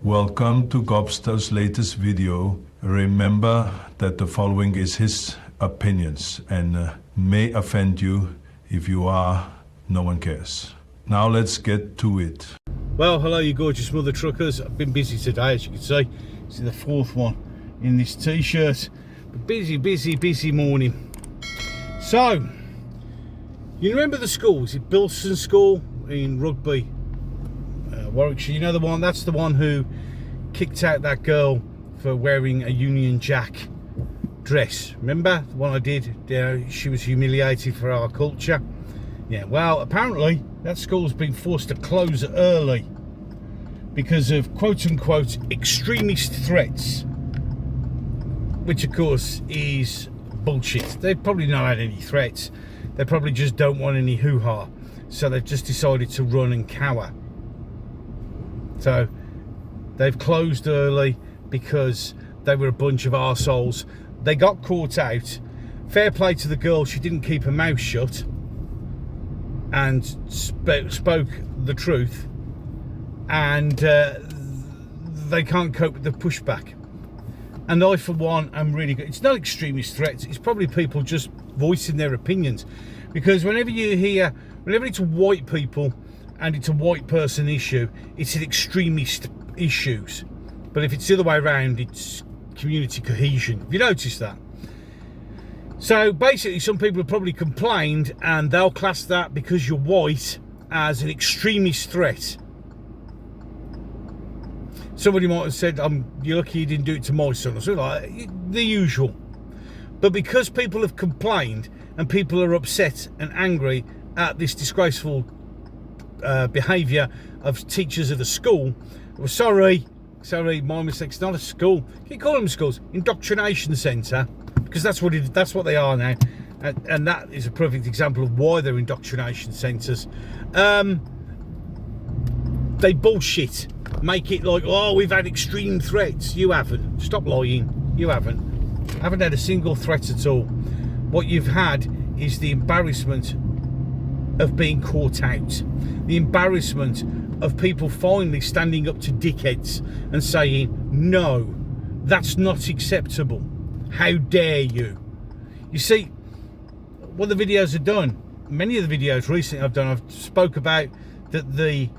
Welcome to Gobster's latest video. Remember that the following is his opinions and may offend you. If you are, no one cares. Now let's get to it. Well, hello you gorgeous mother truckers. I've been busy today, as you can see. It's the fourth one in this t-shirt. But busy morning. So, you remember the school? Is it Bilson School in Rugby, Warwickshire? You know the one? That's the one who kicked out that girl for wearing a Union Jack dress. Remember the one I did? She was humiliated for our culture. Yeah, well, apparently that school's been forced to close early because of quote-unquote extremist threats, which of course is bullshit. They've probably not had any threats. They probably just don't want any hoo-ha. So they've just decided to run and cower. So they've closed early because they were a bunch of arseholes. They got caught out. Fair play to the girl, she didn't keep her mouth shut and spoke the truth, and they can't cope with the pushback. And I, for one, am really good. It's not extremist threats, it's probably people just voicing their opinions. Because whenever it's white people and it's a white person issue, it's an extremist issues. But if it's the other way around, it's community cohesion. Have you noticed that? So basically, some people have probably complained, and they'll class that because you're white as an extremist threat. Somebody might have said, you're lucky you didn't do it to my son, or something like the usual. But because people have complained and people are upset and angry at this disgraceful behaviour of teachers of the school, well, sorry, my mistake. It's not a school. You can call them schools, indoctrination centre, because that's what they are now, and that is a perfect example of why they're indoctrination centres. They bullshit. Make it like, oh, we've had extreme threats. You haven't. Stop lying. You haven't. Haven't had a single threat at all. What you've had is the embarrassment of being caught out. The embarrassment of people finally standing up to dickheads and saying, no, that's not acceptable. How dare you? You see, what the videos have done, many of the videos recently I've done, I've spoke about that the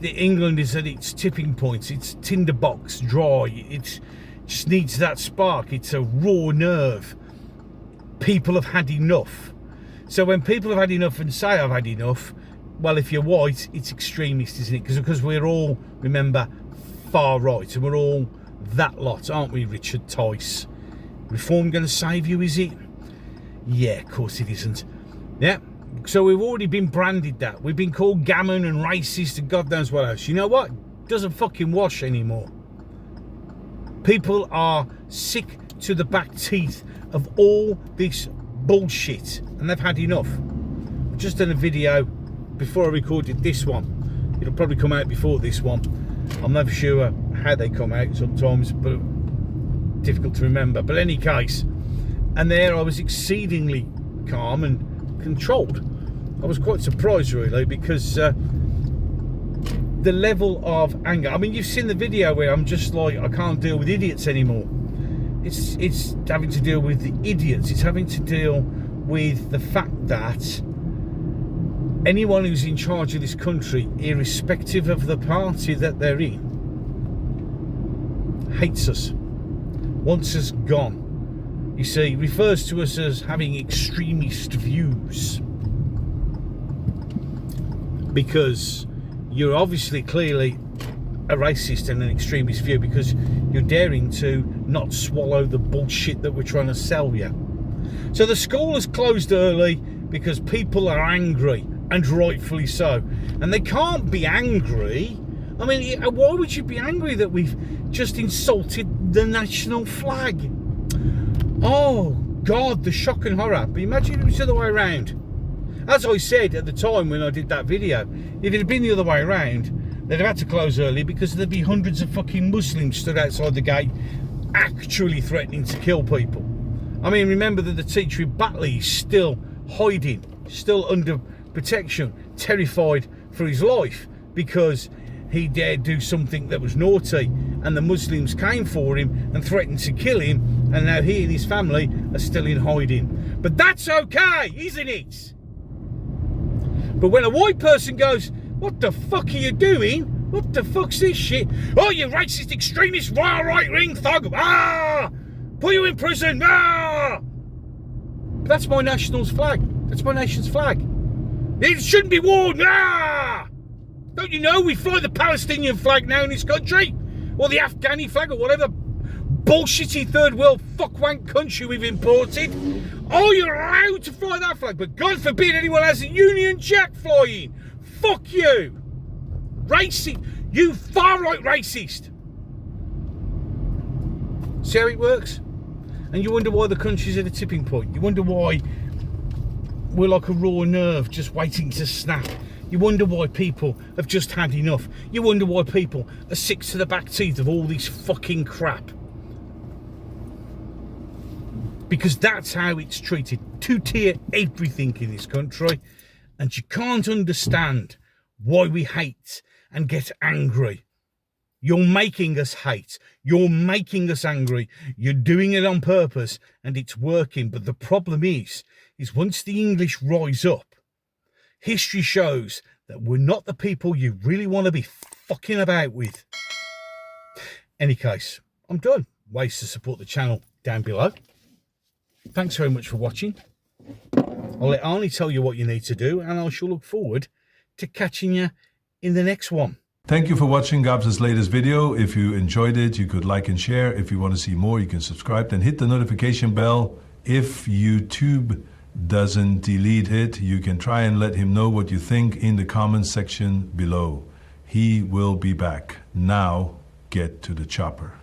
England is at its tipping point. It's tinderbox dry. It just needs that spark. It's a raw nerve. People have had enough. So when people have had enough and say I've had enough, well, if you're white, it's extremist, isn't it? Because we're all, remember, far right, and we're all that lot, aren't we, Richard Tice? Reform going to save you, is it? Yeah, of course it isn't. Yeah. So we've already been branded that. We've been called gammon and racist and God knows what else. You know what? It doesn't fucking wash anymore. People are sick to the back teeth of all this bullshit, and they've had enough. I've just done a video before I recorded this one. It'll probably come out before this one. I'm never sure how they come out sometimes, but difficult to remember. But in any case, and there I was exceedingly calm and controlled. I was quite surprised really, because the level of anger, I mean, you've seen the video where I'm just like, I can't deal with idiots anymore. It's having to deal with the idiots. It's having to deal with the fact that anyone who's in charge of this country, irrespective of the party that they're in, hates us, wants us gone. You see, refers to us as having extremist views. Because you're obviously clearly a racist and an extremist view, because you're daring to not swallow the bullshit that we're trying to sell you. So the school has closed early because people are angry, and rightfully so. And they can't be angry. I mean, why would you be angry that we've just insulted the national flag? Oh God, the shock and horror. But imagine it was the other way around. As I said at the time when I did that video, if it had been the other way around, they'd have had to close early because there'd be hundreds of fucking Muslims stood outside the gate actually threatening to kill people. I mean, remember that the teacher in Batley is still hiding, still under protection, terrified for his life, because he dared do something that was naughty, and the Muslims came for him and threatened to kill him, and now he and his family are still in hiding. But that's okay, isn't it? But when a white person goes, what the fuck are you doing? What the fuck's this shit? Oh, you racist, extremist, right-wing thug! Ah! Put you in prison! Ah! But that's my national's flag. That's my nation's flag. It shouldn't be worn! Ah! Don't you know we fly the Palestinian flag now in this country? Or the Afghani flag, or whatever bullshitty third world fuckwank country we've imported. Oh, you're allowed to fly that flag, but God forbid anyone has a Union Jack flying. Fuck you. Racist. You far-right racist. See how it works? And you wonder why the country's at a tipping point. You wonder why we're like a raw nerve just waiting to snap. You wonder why people have just had enough. You wonder why people are sick to the back teeth of all this fucking crap. Because that's how it's treated. Two-tier everything in this country. And you can't understand why we hate and get angry. You're making us hate. You're making us angry. You're doing it on purpose and it's working. But the problem is once the English rise up, history shows that we're not the people you really want to be fucking about with. Any case, I'm done. Ways to support the channel down below. Thanks very much for watching. I'll let Arnie tell you what you need to do, and I shall look forward to catching you in the next one. Thank you for watching Gabs' latest video. If you enjoyed it, you could like and share. If you want to see more, you can subscribe and hit the notification bell. If YouTube doesn't delete it, you can try and let him know what you think in the comments section below. He will be back. Now, get to the chopper.